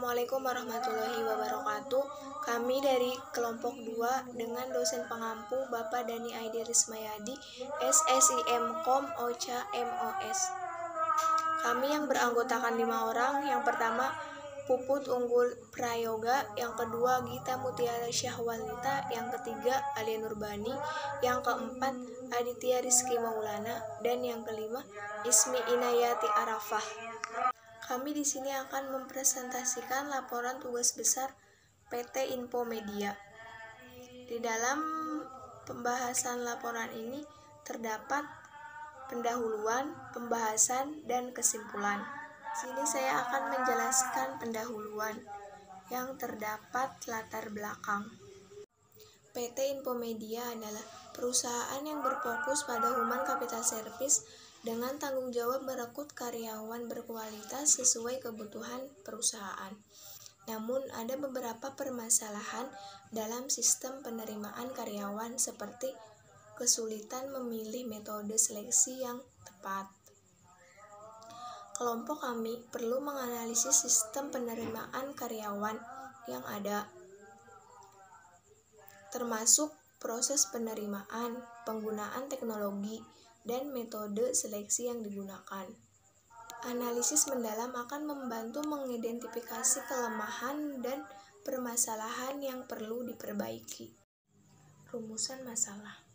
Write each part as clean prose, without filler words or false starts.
Assalamualaikum warahmatullahi wabarakatuh. Kami dari kelompok 2 dengan dosen pengampu Bapak Dani Aidi Rismayadi, SSIM.Kom OCA MOS. Kami yang beranggotakan 5 orang. Yang pertama Puput Unggul Prayoga, yang kedua Gita Mutiara Syahwalita, yang ketiga Alia Nurbani, yang keempat Aditya Rizky Maulana, dan yang kelima Ismi Inayati Arafah. Kami di sini akan mempresentasikan laporan tugas besar PT Infomedia. Di dalam pembahasan laporan ini terdapat pendahuluan, pembahasan, dan kesimpulan. Di sini saya akan menjelaskan pendahuluan yang terdapat latar belakang. PT Infomedia adalah perusahaan yang berfokus pada human capital service dengan tanggung jawab merekrut karyawan berkualitas sesuai kebutuhan perusahaan. Namun, ada beberapa permasalahan dalam sistem penerimaan karyawan seperti kesulitan memilih metode seleksi yang tepat. Kelompok kami perlu menganalisis sistem penerimaan karyawan yang ada, termasuk proses penerimaan, penggunaan teknologi, dan metode seleksi yang digunakan. Analisis mendalam akan membantu mengidentifikasi kelemahan dan permasalahan yang perlu diperbaiki. Rumusan masalah.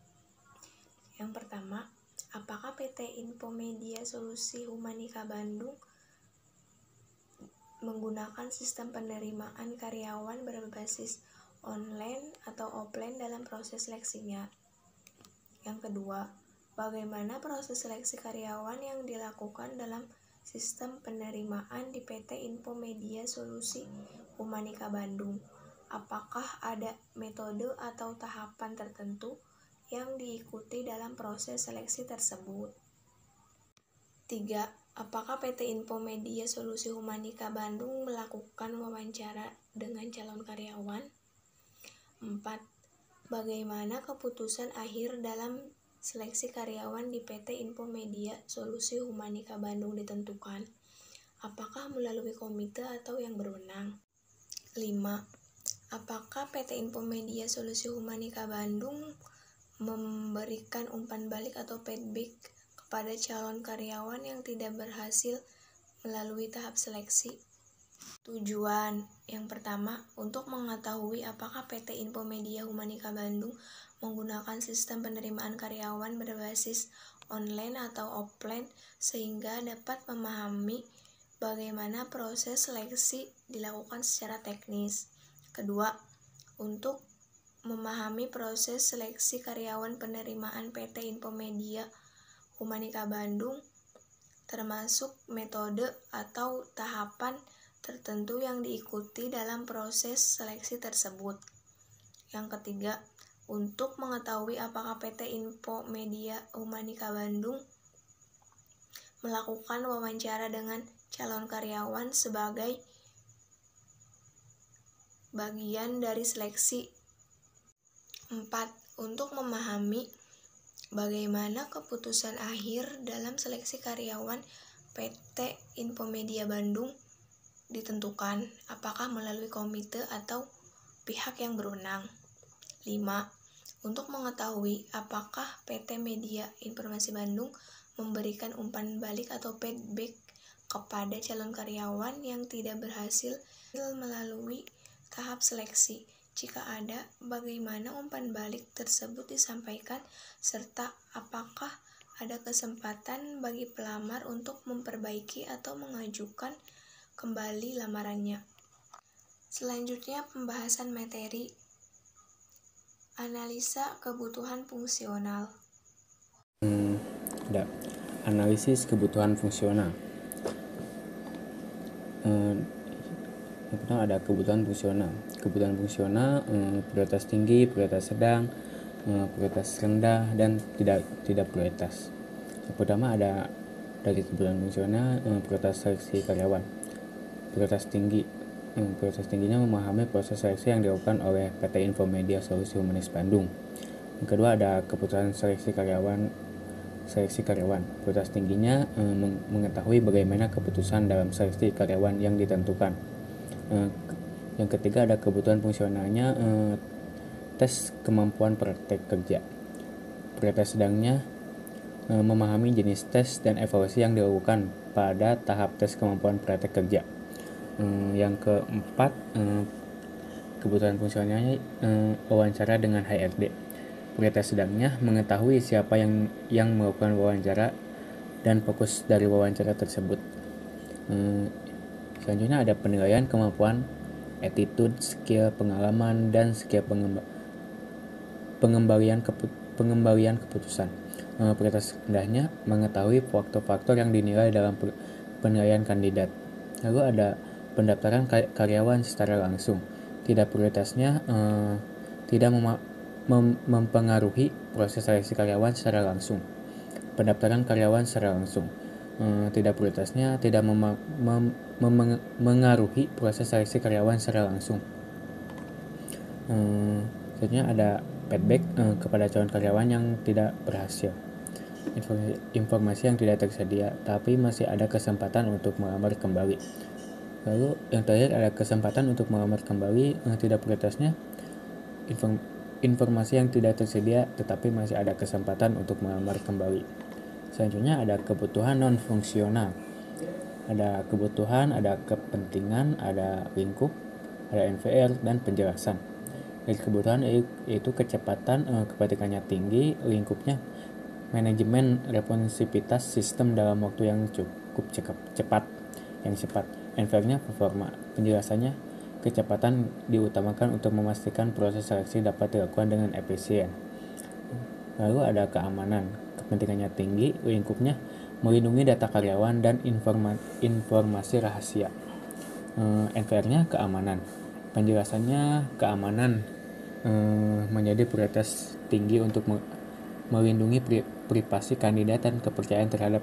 Yang pertama, apakah PT Infomedia Solusi Humanika Bandung menggunakan sistem penerimaan karyawan berbasis online atau offline dalam proses seleksinya? Yang kedua, bagaimana proses seleksi karyawan yang dilakukan dalam sistem penerimaan di PT Infomedia Solusi Humanika Bandung? Apakah ada metode atau tahapan tertentu yang diikuti dalam proses seleksi tersebut? 3. Apakah PT Infomedia Solusi Humanika Bandung melakukan wawancara dengan calon karyawan? 4. Bagaimana keputusan akhir dalam seleksi karyawan di PT Infomedia Solusi Humanika Bandung ditentukan? Apakah melalui komite atau yang berwenang? 5. Apakah PT Infomedia Solusi Humanika Bandung memberikan umpan balik atau feedback kepada calon karyawan yang tidak berhasil melalui tahap seleksi? Tujuan yang pertama, untuk mengetahui apakah PT Infomedia Humanika Bandung menggunakan sistem penerimaan karyawan berbasis online atau offline sehingga dapat memahami bagaimana proses seleksi dilakukan secara teknis. Kedua, untuk memahami proses seleksi karyawan penerimaan PT Infomedia Humanika Bandung, termasuk metode atau tahapan tertentu yang diikuti dalam proses seleksi tersebut. Yang ketiga, untuk mengetahui apakah PT Infomedia Humanika Bandung melakukan wawancara dengan calon karyawan sebagai bagian dari seleksi. 4. Untuk memahami bagaimana keputusan akhir dalam seleksi karyawan PT Infomedia Bandung ditentukan, apakah melalui komite atau pihak yang berwenang. 5. Untuk mengetahui apakah PT Media Informasi Bandung memberikan umpan balik atau feedback kepada calon karyawan yang tidak berhasil melalui tahap seleksi. Jika ada, bagaimana umpan balik tersebut disampaikan, serta apakah ada kesempatan bagi pelamar untuk memperbaiki atau mengajukan kembali lamarannya. Selanjutnya, pembahasan materi. Analisa kebutuhan fungsional. Analisis kebutuhan fungsional. Yang pertama ada kebutuhan fungsional. Kebutuhan fungsional prioritas tinggi, prioritas sedang, prioritas rendah, dan tidak prioritas. Yang pertama ada dari kebutuhan fungsional, prioritas seleksi karyawan. Prioritas tingginya memahami proses seleksi yang dilakukan oleh PT Infomedia Solusi Humanis Bandung. Yang kedua ada keputusan seleksi karyawan. Prioritas tingginya mengetahui bagaimana keputusan dalam seleksi karyawan yang ditentukan. Yang ketiga ada kebutuhan fungsionalnya, tes kemampuan praktek kerja. Prioritas sedangnya memahami jenis tes dan evaluasi yang dilakukan pada tahap tes kemampuan praktek kerja. Yang keempat, kebutuhan fungsionalnya wawancara dengan HRD. Prioritas sedangnya mengetahui siapa yang melakukan wawancara dan fokus dari wawancara tersebut. Selanjutnya ada penilaian kemampuan, attitude, skill, pengalaman, dan skill pengembalian keputusan. Prioritas rendahnya mengetahui faktor-faktor yang dinilai dalam penilaian kandidat. Lalu ada pendaftaran karyawan secara langsung. Tidak prioritasnya tidak mempengaruhi proses seleksi karyawan secara langsung. Pendaftaran karyawan secara langsung. Tidak prioritasnya tidak mengaruhi proses seleksi karyawan secara langsung. Selanjutnya ada feedback kepada calon karyawan yang tidak berhasil. Informasi yang tidak tersedia, tapi masih ada kesempatan untuk melamar kembali. Lalu yang terakhir ada kesempatan untuk melamar kembali. Tidak prioritasnya informasi yang tidak tersedia, tetapi masih ada kesempatan untuk melamar kembali. Selanjutnya ada kebutuhan non-fungsional. Ada kebutuhan, ada kepentingan, ada lingkup, ada NVR, dan penjelasan. Dari kebutuhan yaitu kecepatan, kepentingannya tinggi, lingkupnya manajemen responsivitas sistem dalam waktu yang cukup cepat. NVR-nya performa. Penjelasannya kecepatan diutamakan untuk memastikan proses seleksi dapat dilakukan dengan efisien. Lalu ada keamanan, kepentingannya tinggi, lingkupnya melindungi data karyawan dan informasi rahasia. NVR-nya keamanan. Penjelasannya keamanan menjadi prioritas tinggi untuk melindungi privasi kandidat dan kepercayaan terhadap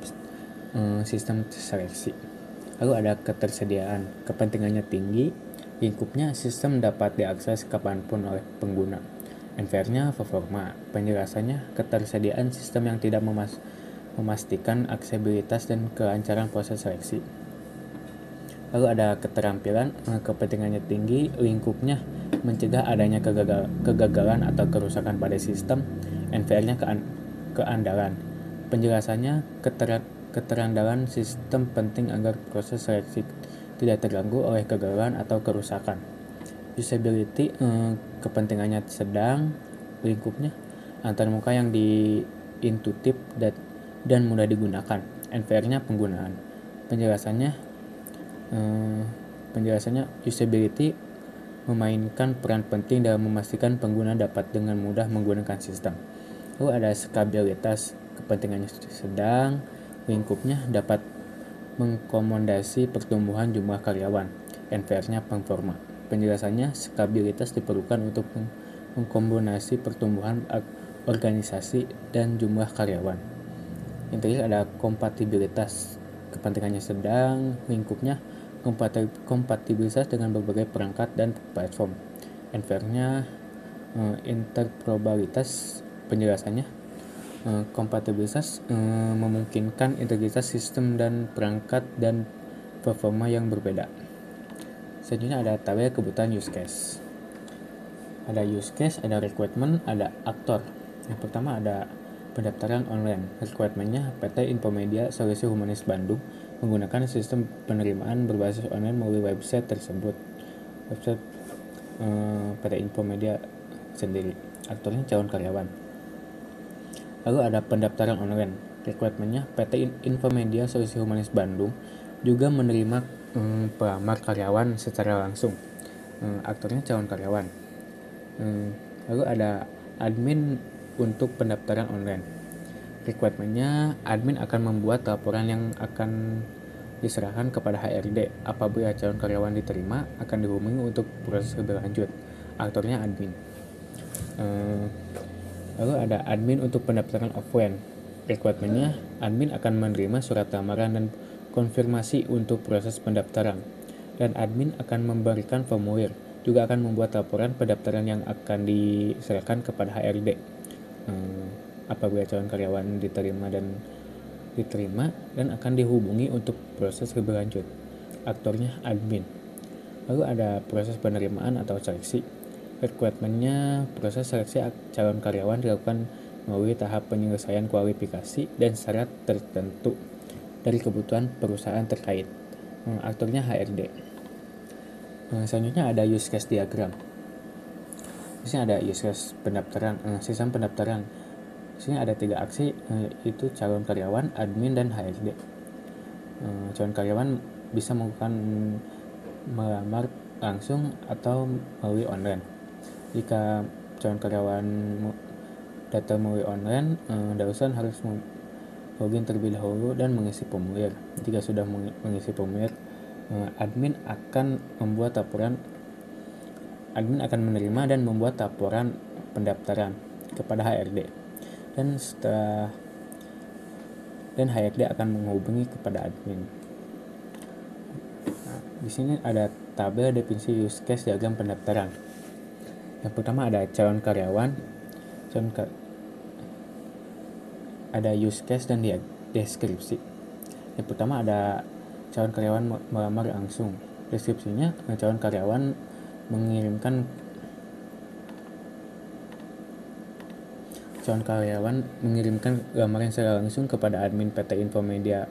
sistem seleksi. Lalu ada ketersediaan, kepentingannya tinggi, lingkupnya sistem dapat diakses kapanpun oleh pengguna. NVR-nya performa. Penjelasannya ketersediaan sistem yang tidak memastikan aksesibilitas dan kelancaran proses seleksi. Lalu ada keterampilan, kepentingannya tinggi, lingkupnya mencegah adanya kegagalan atau kerusakan pada sistem. NVR-nya keandalan. Penjelasannya keterandalan sistem penting agar proses seleksi tidak terganggu oleh kegagalan atau kerusakan. Usability, kepentingannya sedang, lingkupnya antarmuka yang diintuitif dan mudah digunakan. NVR-nya penggunaan. Penjelasannya usability memainkan peran penting dalam memastikan pengguna dapat dengan mudah menggunakan sistem. Lalu ada skabilitas, kepentingannya sedang, lingkupnya dapat mengakomodasi pertumbuhan jumlah karyawan. NVR-nya performa. Penjelasannya skabilitas diperlukan untuk mengkombinasi pertumbuhan organisasi dan jumlah karyawan. Yang terakhir ada kompatibilitas, kepentingannya sedang, lingkupnya kompatibilitas dengan berbagai perangkat dan platform. NVR-nya interoperabilitas. Penjelasannya kompatibilitas memungkinkan integritas sistem dan perangkat dan performa yang berbeda. Selanjutnya ada tabel kebutuhan use case. Ada use case, ada requirement, ada aktor. Yang pertama ada pendaftaran online. Requirement-nya PT Infomedia Solusi Humanis Bandung menggunakan sistem penerimaan berbasis online melalui website tersebut. Website PT Infomedia sendiri. Aktornya calon karyawan. Lalu ada pendaftaran online. Requirement-nya PT Infomedia Solusi Humanis Bandung juga menerima pelamar karyawan secara langsung. Aktornya calon karyawan. Lalu ada admin untuk pendaftaran online. Requirement-nya admin akan membuat laporan yang akan diserahkan kepada HRD. Apabila calon karyawan diterima, akan dihubungi untuk proses lebih lanjut. Aktornya admin. Lalu ada admin untuk pendaftaran offline. Requirement-nya admin akan menerima surat lamaran dan konfirmasi untuk proses pendaftaran, dan admin akan memberikan formulir, juga akan membuat laporan pendaftaran yang akan diserahkan kepada HRD. Apabila calon karyawan diterima dan akan dihubungi untuk proses lebih lanjut. Aktornya admin. Lalu ada proses penerimaan atau seleksi. Rekrutmennya, proses seleksi calon karyawan dilakukan melalui tahap penyelesaian kualifikasi dan syarat tertentu dari kebutuhan perusahaan terkait. Aktornya HRD. Selanjutnya ada use case diagram. Di sini ada use case pendaftaran, sistem pendaftaran. Di sini ada 3 aksi, itu calon karyawan, admin, dan HRD. Calon karyawan bisa melakukan melamar langsung atau melalui online. Jika calon karyawan data melalui online, dosen harus login terlebih dahulu dan mengisi formulir. Jika sudah mengisi formulir, admin akan menerima dan membuat laporan pendaftaran kepada HRD, dan HRD akan menghubungi kepada admin. Nah, di sini ada tabel definisi use case diagram pendaftaran. Yang pertama ada calon karyawan, ada use case dan deskripsi. Yang pertama ada calon karyawan melamar langsung. Deskripsinya, calon karyawan mengirimkan lamaran secara langsung kepada admin PT Infomedia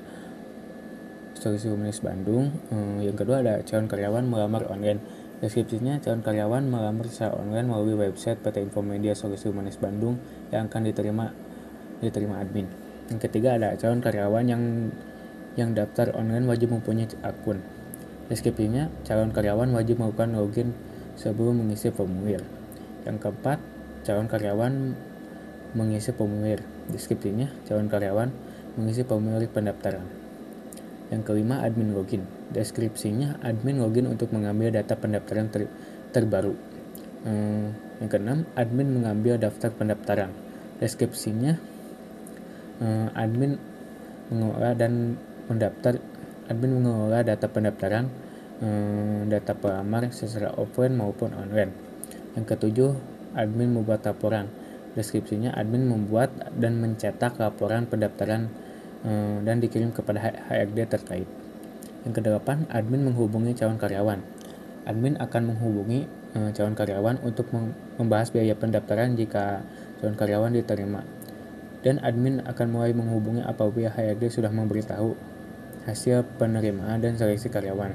Solusi Humanis Bandung. Yang kedua ada calon karyawan melamar online. Deskripsinya, calon karyawan melamar secara online melalui website PT Infomedia Solusi Humanis Bandung yang akan diterima admin. Yang ketiga ada calon karyawan yang daftar online wajib mempunyai akun. Deskripsinya, calon karyawan wajib melakukan login sebelum mengisi formulir. Yang keempat, calon karyawan mengisi formulir. Deskripsinya, calon karyawan mengisi formulir pendaftaran. Yang kelima, admin login. Deskripsinya, admin login untuk mengambil data pendaftaran terbaru. Yang keenam, admin mengambil daftar pendaftaran. Deskripsinya, admin mengelola data pendaftaran, data pelamar secara offline maupun online. Yang ketujuh, admin membuat laporan. Deskripsinya, admin membuat dan mencetak laporan pendaftaran dan dikirim kepada HRD terkait. Yang kedelapan, admin menghubungi calon karyawan. Admin akan menghubungi calon karyawan untuk membahas biaya pendaftaran jika calon karyawan diterima. Dan admin akan mulai menghubungi apabila HRD sudah memberitahu hasil penerimaan dan seleksi karyawan.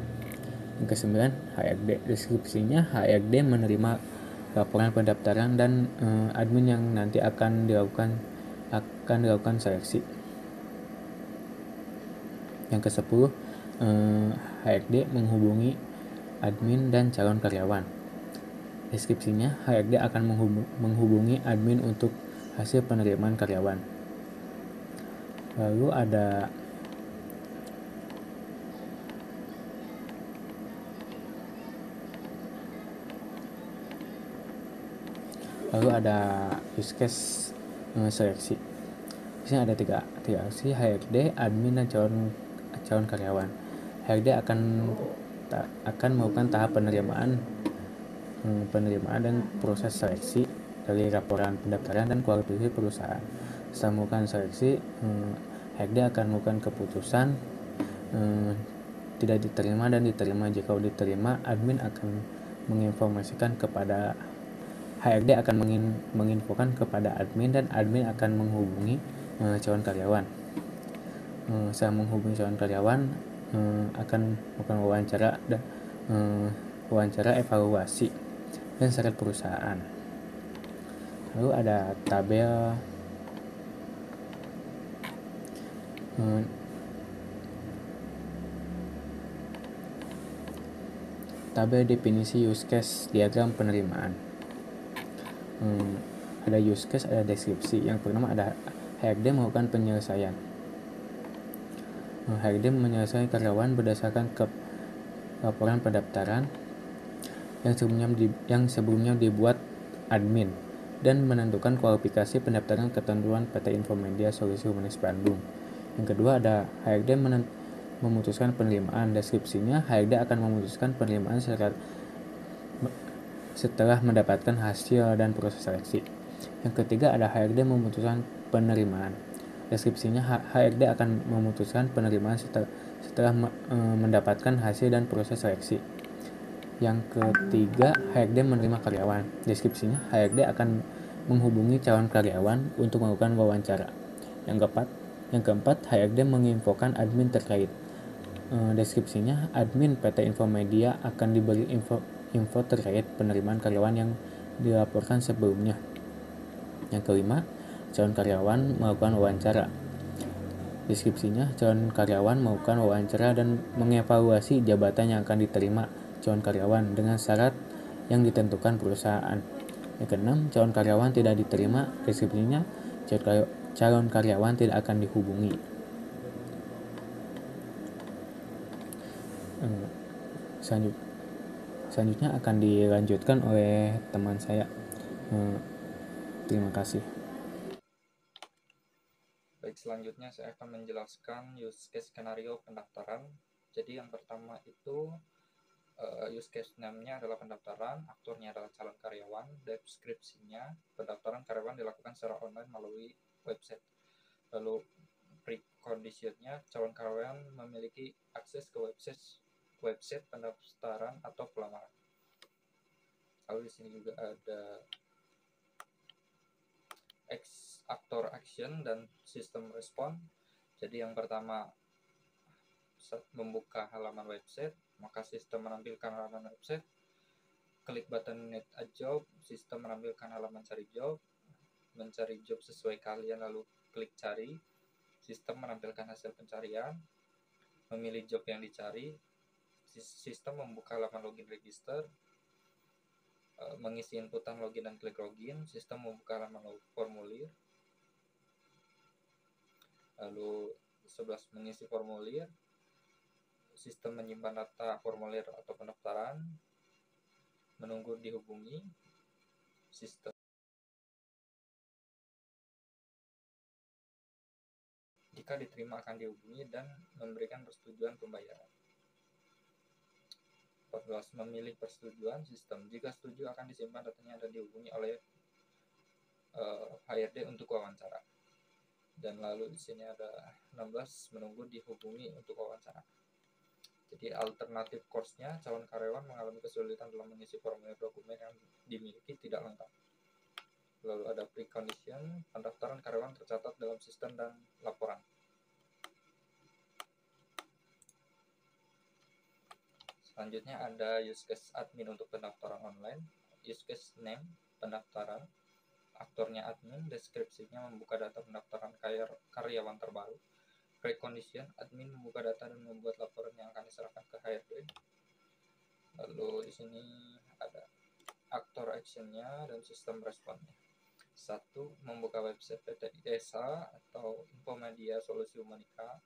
Yang kesembilan, HRD. Deskripsinya, HRD menerima laporan pendaftaran dan admin yang nanti akan dilakukan seleksi. Yang ke-10, HRD menghubungi admin dan calon karyawan. Deskripsinya, HRD akan menghubungi admin untuk hasil penerimaan karyawan. Lalu ada use case seleksi. Di sini ada tiga aksi, HRD, admin, dan calon karyawan. HRD akan melakukan tahap penerimaan dan proses seleksi dari laporan pendaftaran dan kualifikasi perusahaan. Setelah melakukan seleksi, HRD akan melakukan keputusan tidak diterima dan diterima. Jika diterima, admin akan menginformasikan kepada HRD akan menginfokan kepada admin, dan admin akan menghubungi calon karyawan. Setelah menghubungi calon karyawan, akan melakukan wawancara evaluasi dan syarat perusahaan. Lalu ada tabel definisi use case diagram penerimaan. Ada use case, ada deskripsi. Yang pertama ada HRD melakukan penyelesaian. HRD menyelesaikan karyawan berdasarkan laporan pendaftaran yang sebelumnya dibuat admin dan menentukan kualifikasi pendaftaran ketentuan PT Infomedia Solusi Humanis Bandung. Yang kedua ada HRD memutuskan penerimaan. Deskripsinya, HRD akan memutuskan penerimaan setelah mendapatkan hasil dan proses seleksi. Yang ketiga ada HRD memutuskan penerimaan. Deskripsinya, HRD akan memutuskan penerimaan setelah mendapatkan hasil dan proses seleksi. Yang ketiga, HRD menerima karyawan. Deskripsinya, HRD akan menghubungi calon karyawan untuk melakukan wawancara. Yang keempat, HRD menginfokan admin terkait. Deskripsinya, admin PT Infomedia akan diberi info terkait penerimaan karyawan yang dilaporkan sebelumnya. Yang kelima, calon karyawan melakukan wawancara. Deskripsinya, calon karyawan melakukan wawancara dan mengevaluasi jabatan yang akan diterima calon karyawan dengan syarat yang ditentukan perusahaan. Yang keenam, calon karyawan tidak diterima. Deskripsinya, calon karyawan tidak akan dihubungi. Selanjutnya akan dilanjutkan oleh teman saya. Terima kasih. Baik, selanjutnya saya akan menjelaskan use case skenario pendaftaran. Jadi yang pertama itu use case name-nya adalah pendaftaran, aktornya adalah calon karyawan, deskripsinya pendaftaran karyawan dilakukan secara online melalui website. Lalu precondition-nya calon karyawan memiliki akses ke website pendaftaran atau pelamaran. Lalu di sini juga ada aktor action dan sistem respon. Jadi yang pertama saat membuka halaman website, maka sistem menampilkan halaman website. Klik button Need a Job, sistem menampilkan halaman cari job. Mencari job sesuai kalian lalu klik cari, sistem menampilkan hasil pencarian. Memilih job yang dicari, sistem membuka halaman login register. Mengisi inputan login dan klik login, sistem membuka halaman formulir. Lalu 11 mengisi formulir, sistem menyimpan data formulir atau pendaftaran, menunggu dihubungi, sistem jika diterima akan dihubungi dan memberikan persetujuan pembayaran. 14 memilih persetujuan sistem, jika setuju akan disimpan datanya dan dihubungi oleh HRD untuk wawancara. Dan lalu di sini ada 16 menunggu dihubungi untuk wawancara. Jadi alternatif course-nya, calon karyawan mengalami kesulitan dalam mengisi formulir dokumen yang dimiliki tidak lengkap. Lalu ada precondition, pendaftaran karyawan tercatat dalam sistem dan laporan. Selanjutnya ada use case admin untuk pendaftaran online. Use case name, pendaftaran. Aktornya admin, deskripsinya membuka data pendaftaran karyawan terbaru. Precondition, admin membuka data dan membuat laporan yang akan diserahkan ke HRD. Lalu di sini ada aktor actionnya dan sistem responnya. 1. Membuka website PT Desa atau Infomedia Solusi Humanika,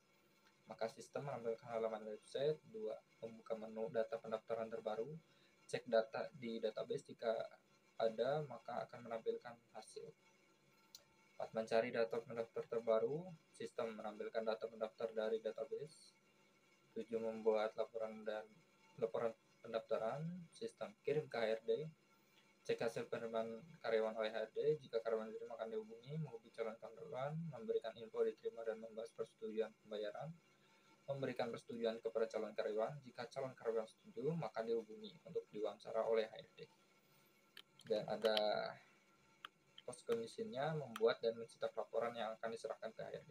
maka sistem menampilkan halaman website. 2. Membuka menu data pendaftaran terbaru, cek data di database, jika ada maka akan menampilkan hasil. 4. Mencari data pendaftar terbaru, sistem menampilkan data pendaftar dari database. 7. Membuat laporan pendaftaran, sistem kirim ke HRD. Cek hasil penerimaan karyawan oleh HRD, jika karyawan diterima akan dihubungi, menghubungi calon karyawan, memberikan info diterima dan membahas persetujuan pembayaran. Memberikan persetujuan kepada calon karyawan, jika calon karyawan setuju maka dihubungi untuk diwawancara oleh HRD. Dan ada post condition-nya, membuat dan mencetak laporan yang akan diserahkan ke HRD.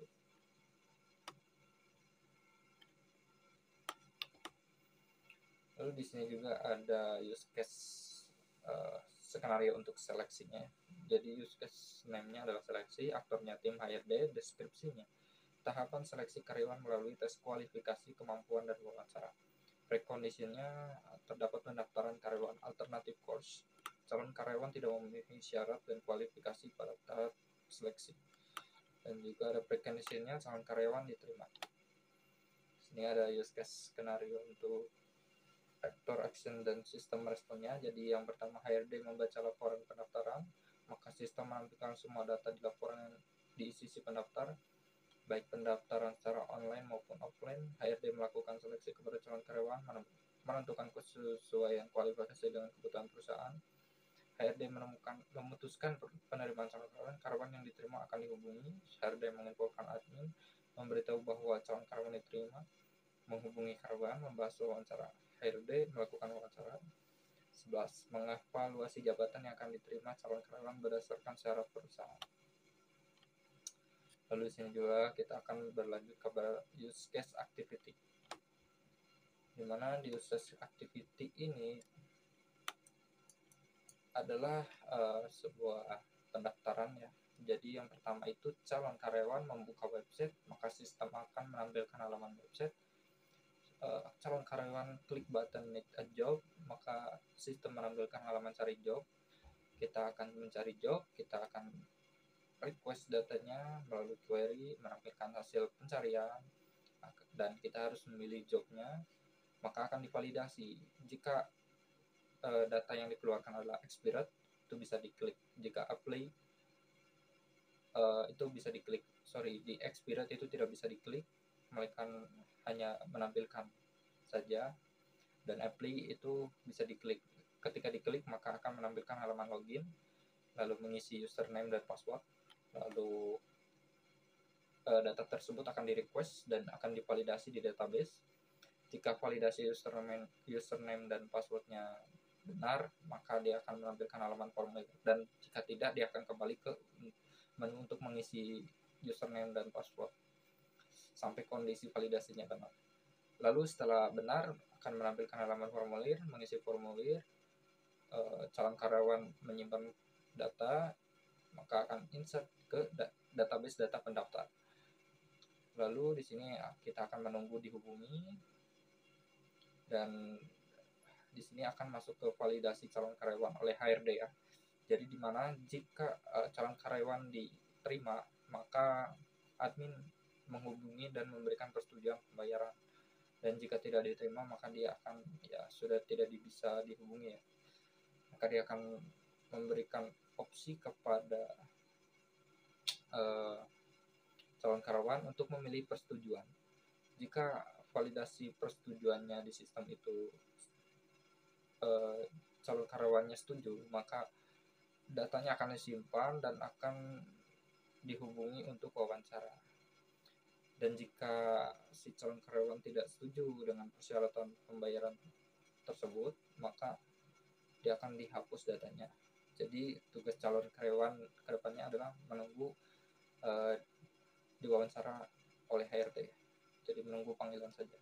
Lalu di sini juga ada use case skenario untuk seleksinya. Jadi use case name-nya adalah seleksi, aktornya tim HRD, deskripsinya tahapan seleksi karyawan melalui tes kualifikasi kemampuan dan wawancara. Precondition-nya terdapat pendaftaran karyawan alternatif course. Calon karyawan tidak memenuhi syarat dan kualifikasi pada tahap seleksi. Dan juga ada precondition-nya calon karyawan diterima. Ini ada use case skenario untuk aktor action dan sistem responnya. Jadi yang pertama, HRD membaca laporan pendaftaran, maka sistem menampilkan semua data di laporan yang diisi si pendaftar, baik pendaftaran secara online maupun offline. HRD melakukan seleksi kepada calon karyawan, menentukan kesesuaian kualifikasi dengan kebutuhan perusahaan. HRD memutuskan penerimaan calon karyawan yang diterima akan dihubungi. HRD menginfokan admin, memberitahu bahwa calon karyawan diterima, menghubungi karyawan, membahas wawancara. HRD melakukan wawancara. 11. Mengevaluasi jabatan yang akan diterima calon karyawan berdasarkan syarat perusahaan. Lalu di sini juga kita akan berlanjut kepada use case activity. Di mana di use case activity ini adalah sebuah pendaftaran ya. Jadi yang pertama itu calon karyawan membuka website, maka sistem akan menampilkan halaman website. Calon karyawan klik button need a job, maka sistem menampilkan halaman cari job. Kita akan mencari job, kita akan request datanya melalui query, menampilkan hasil pencarian, dan kita harus memilih jobnya, maka akan divalidasi. Jika data yang dikeluarkan adalah expired, itu bisa diklik. Jika apply, itu bisa diklik. Di expired itu tidak bisa diklik, melainkan hanya menampilkan saja. Dan apply itu bisa diklik. Ketika diklik, maka akan menampilkan halaman login, lalu mengisi username dan password, lalu data tersebut akan di request dan akan divalidasi di database. Jika validasi username dan passwordnya benar, maka dia akan menampilkan halaman formulir, dan jika tidak, dia akan kembali ke menu untuk mengisi username dan password sampai kondisi validasinya benar. Lalu setelah benar, akan menampilkan halaman formulir, mengisi formulir, calon karyawan menyimpan data, maka akan insert ke database data pendaftar. Lalu di sini kita akan menunggu dihubungi, dan di sini akan masuk ke validasi calon karyawan oleh HRD ya. Jadi di mana jika calon karyawan diterima, maka admin menghubungi dan memberikan persetujuan pembayaran. Dan jika tidak diterima, maka dia akan sudah tidak bisa dihubungi ya. Maka dia akan memberikan opsi kepada calon karyawan untuk memilih persetujuan. Jika validasi persetujuannya di sistem itu calon karyawannya setuju, maka datanya akan disimpan dan akan dihubungi untuk wawancara. Dan jika si calon karyawan tidak setuju dengan persyaratan pembayaran tersebut, maka dia akan dihapus datanya. Jadi tugas calon karyawan kedepannya adalah menunggu diwawancara oleh HRD. Jadi menunggu panggilan saja.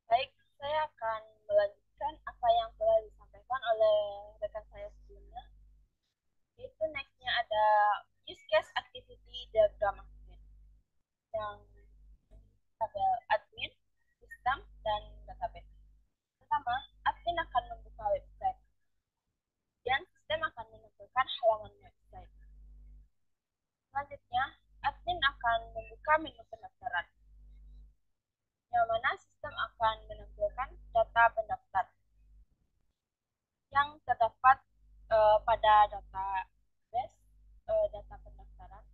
Baik, saya akan melanjutkan apa yang telah disampaikan oleh rekan saya sebelumnya. Yaitu next-nya ada use case activity diagram admin. Yang ada admin, sistem, dan database. Pertama, admin akan membuka website. Dan sistem akan menampilkan halaman website. Selanjutnya, admin akan membuka menu pendaftaran, yang mana sistem akan menampilkan data pendaftar yang terdapat pada database data pendaftaran.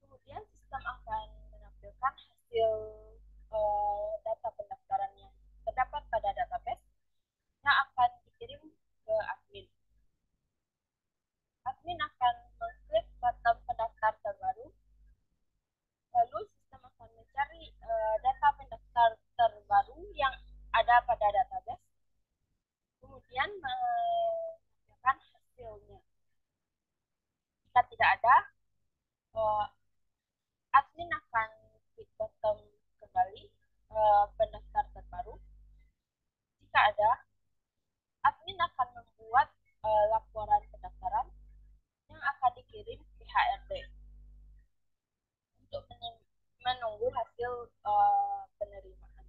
Kemudian sistem akan menampilkan hasil data pendaftaran yang terdapat pada database yang akan dikirim ke admin. Admin akan mengklik button pendaftar terbaru, lalu sistem akan mencari data pendaftar terbaru yang ada pada database, kemudian menampilkan hasilnya. Jika tidak ada, admin akan klik button kembali pendaftar terbaru. Jika ada, admin akan membuat laporan pendaftaran yang akan dikirim ke HRD untuk menunggu hasil penerimaan.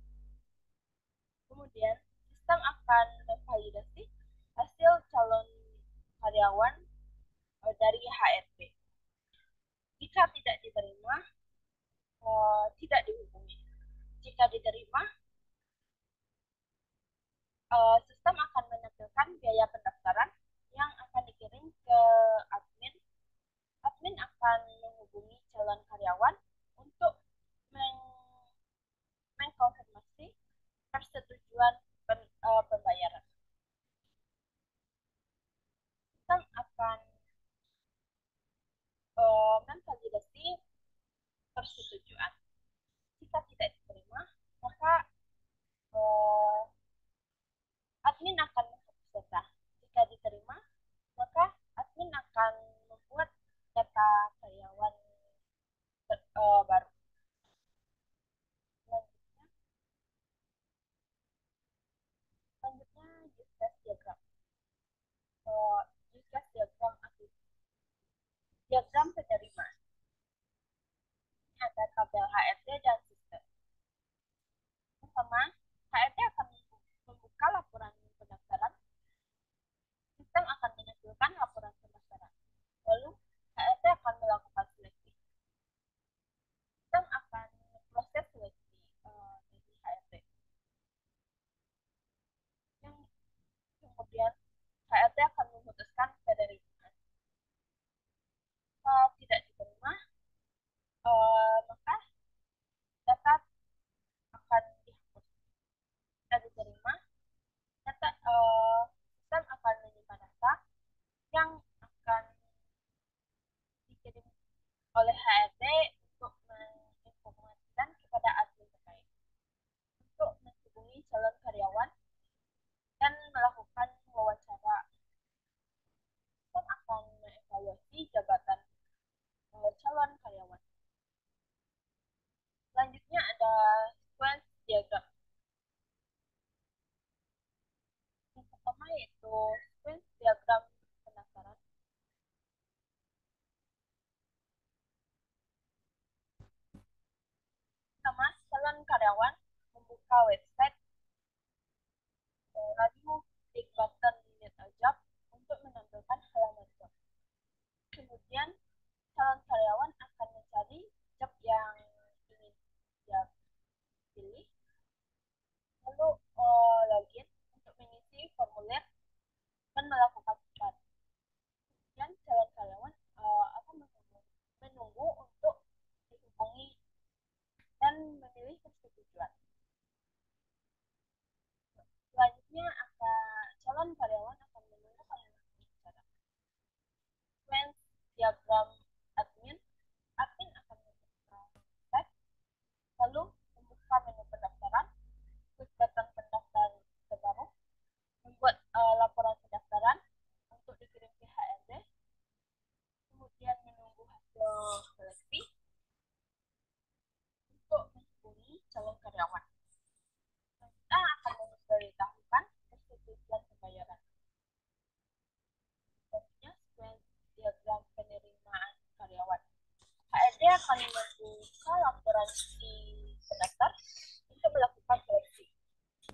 Kemudian, sistem akan memvalidasi hasil calon karyawan dari HRD. Jika tidak diterima, tidak dihubungi. Jika diterima, sistem akan menampilkan biaya pendaftaran yang akan dikirim ke admin. Admin akan menghubungi calon karyawan untuk mengkonfirmasi persetujuan pembayaran. Sistem akan memvalidasi persetujuan. membuka website lalu klik button Get a Job untuk menampilkan halaman job. Kemudian calon karyawan akan mencari job yang ingin dia pilih, lalu login untuk mengisi formulir dan melakukan iklan. Kemudian calon karyawan akan menunggu untuk dihubungi dan memilih persetujuan. Selanjutnya calon karyawan akan menunggu panggilan bicara. Sequence diagram admin akan membuka tab, lalu membuka menu pendaftaran, klik button pendaftaran terbaru, membuat laporan pendaftaran untuk dikirim ke HRD, kemudian menunggu hasil seleksi untuk menghubungi calon karyawan. Kita akan memberitahukan persetujuan pembayaran. Selanjutnya, sequence diagram penerimaan karyawan. HRD akan membuka laporan si pendaftar untuk melakukan seleksi,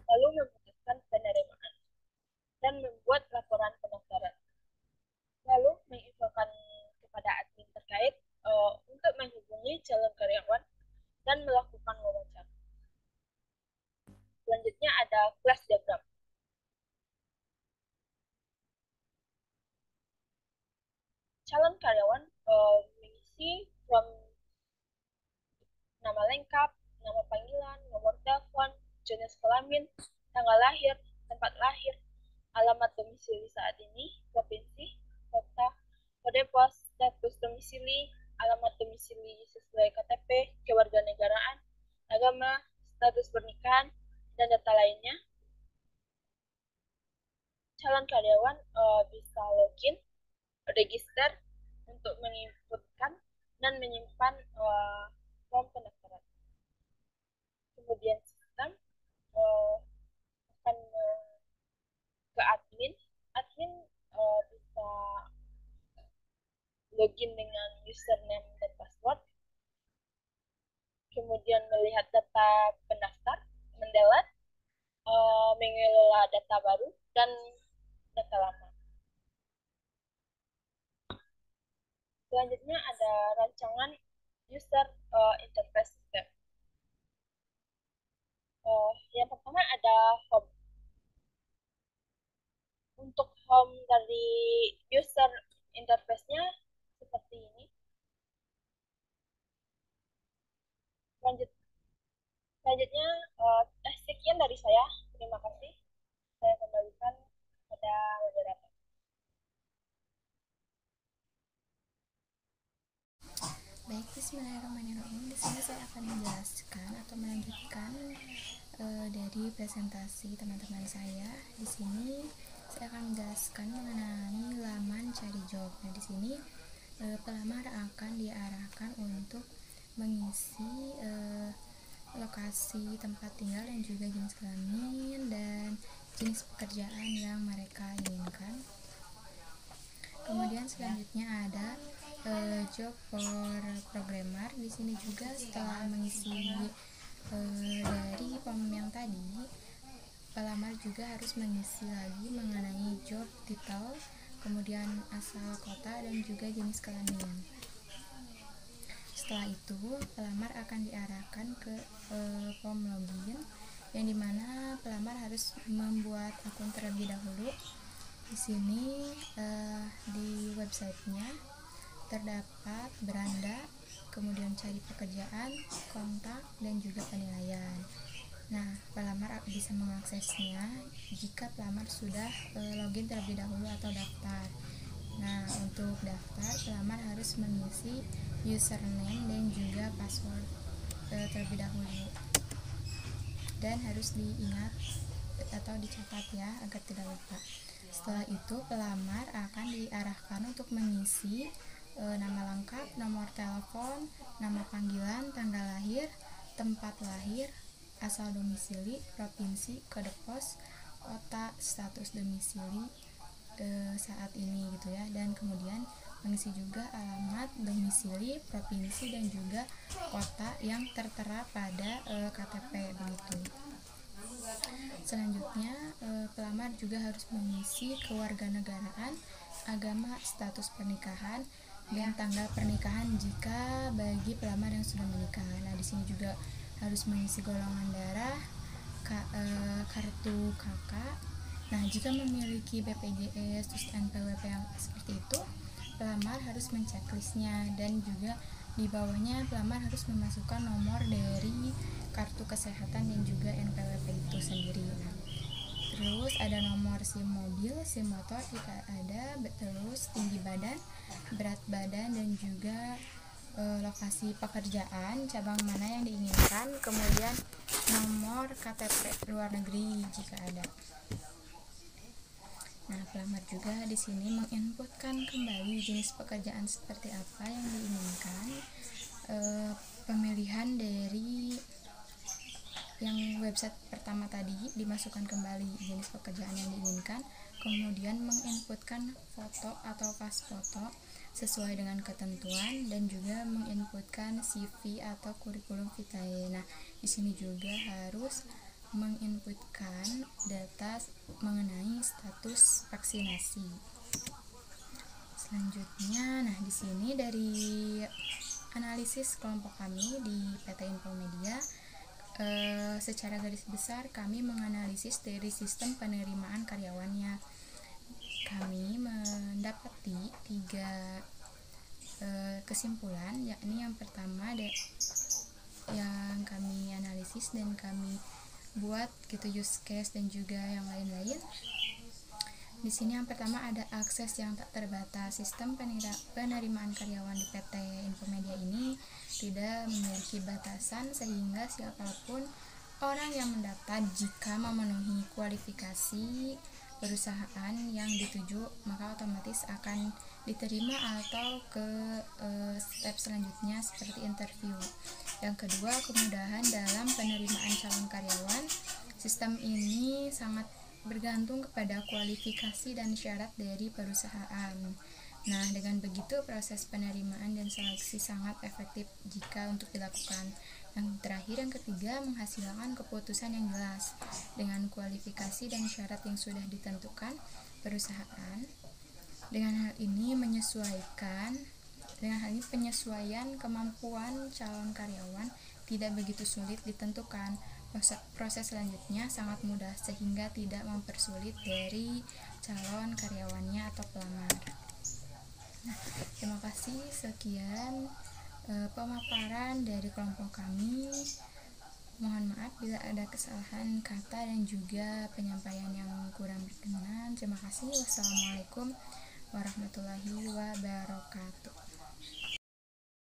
lalu memutuskan penerimaan dan membuat laporan pendaftaran, lalu menginfokan kepada admin terkait untuk menghubungi calon karyawan dan melakukan wawancara. Selanjutnya ada class diagram. Calon karyawan mengisi form nama lengkap, nama panggilan, nomor telepon, jenis kelamin, tanggal lahir, tempat lahir, alamat domisili saat ini, provinsi, kota, kode pos, status domisili, alamat domisili sesuai KTP, kewarganegaraan, agama, status pernikahan, dan data lainnya. Calon karyawan bisa login, register untuk menginputkan dan menyimpan form pendaftaran. Kemudian sistem akan ke admin bisa login dengan username dan password, kemudian melihat data pendaftar, mendelete, mengelola data baru dan data lama. Selanjutnya ada rancangan user interface system. Yang pertama ada home. Untuk home dari user interface-nya seperti ini. Selanjutnya sekian dari saya. Terima kasih. Saya kembalikan pada moderator. Baik, bismillahirrahmanirrahim. Di sini saya akan menjelaskan atau melanjutkan dari presentasi teman-teman saya. Di sini saya akan menjelaskan mengenai laman cari job. Nah, di sini pelamar akan diarahkan untuk mengisi lokasi tempat tinggal dan juga jenis kelamin dan jenis pekerjaan yang mereka inginkan. Kemudian selanjutnya ada job for programmer. Di sini juga setelah mengisi dari form yang tadi, pelamar juga harus mengisi lagi mengenai job title, kemudian asal kota dan juga jenis kelamin. Setelah itu, pelamar akan diarahkan ke form login, yang dimana pelamar harus membuat akun terlebih dahulu. Di sini di websitenya terdapat beranda, kemudian cari pekerjaan, kontak, dan juga penilaian. Nah, pelamar bisa mengaksesnya jika pelamar sudah login terlebih dahulu atau daftar. Nah, untuk daftar, pelamar harus mengisi username dan juga password terlebih dahulu. Dan harus diingat atau dicatat ya, agar tidak lupa. Setelah itu, pelamar akan diarahkan untuk mengisi nama lengkap, nomor telepon, nama panggilan, tanggal lahir, tempat lahir, asal domisili, provinsi, kode pos, kota, status domisili saat ini gitu ya, dan kemudian mengisi juga alamat domisili, provinsi, dan juga kota yang tertera pada KTP begitu. Selanjutnya, pelamar juga harus mengisi kewarganegaraan, agama, status pernikahan, dan tanggal pernikahan jika bagi pelamar yang sudah menikah. Nah, di sini juga harus mengisi golongan darah, kartu KK. Nah, jika memiliki BPJS terus NPWP yang seperti itu, pelamar harus menceklistnya, dan juga di bawahnya pelamar harus memasukkan nomor dari kartu kesehatan dan juga NPWP itu sendiri. Nah, terus ada nomor SIM mobil, SIM motor jika ada, terus tinggi badan, berat badan, dan juga lokasi pekerjaan, cabang mana yang diinginkan, kemudian nomor KTP luar negeri jika ada. Nah, pelamar juga di sini menginputkan kembali jenis pekerjaan seperti apa yang diinginkan, pemilihan dari yang website pertama tadi dimasukkan kembali jenis pekerjaan yang diinginkan, kemudian menginputkan foto atau pas foto sesuai dengan ketentuan, dan juga menginputkan CV atau kurikulum vitae. Nah, di sini juga harus menginputkan data mengenai status vaksinasi. Selanjutnya, nah di sini dari analisis kelompok kami di PT Infomedia, secara garis besar kami menganalisis dari sistem penerimaan karyawannya. Kami mendapati 3 kesimpulan, yakni yang pertama yang kami analisis dan kami buat gitu use case dan juga yang lain-lain. Di sini yang pertama ada akses yang tak terbatas. Sistem penerimaan karyawan di PT Infomedia ini tidak memiliki batasan, sehingga siapapun orang yang mendaftar jika memenuhi kualifikasi perusahaan yang dituju, maka otomatis akan diterima atau ke step selanjutnya seperti interview. Yang kedua, kemudahan dalam penerimaan calon karyawan. Sistem ini sangat bergantung kepada kualifikasi dan syarat dari perusahaan. Nah, dengan begitu proses penerimaan dan seleksi sangat efektif jika untuk dilakukan. Yang terakhir, yang ketiga, menghasilkan keputusan yang jelas dengan kualifikasi dan syarat yang sudah ditentukan perusahaan. Dengan hal ini penyesuaian kemampuan calon karyawan tidak begitu sulit ditentukan. Proses selanjutnya sangat mudah sehingga tidak mempersulit dari calon karyawannya atau pelamar. Nah, terima kasih, sekian pemaparan dari kelompok kami. Mohon maaf bila ada kesalahan kata dan juga penyampaian yang kurang berkenan. Terima kasih. Wassalamualaikum warahmatullahi wabarakatuh.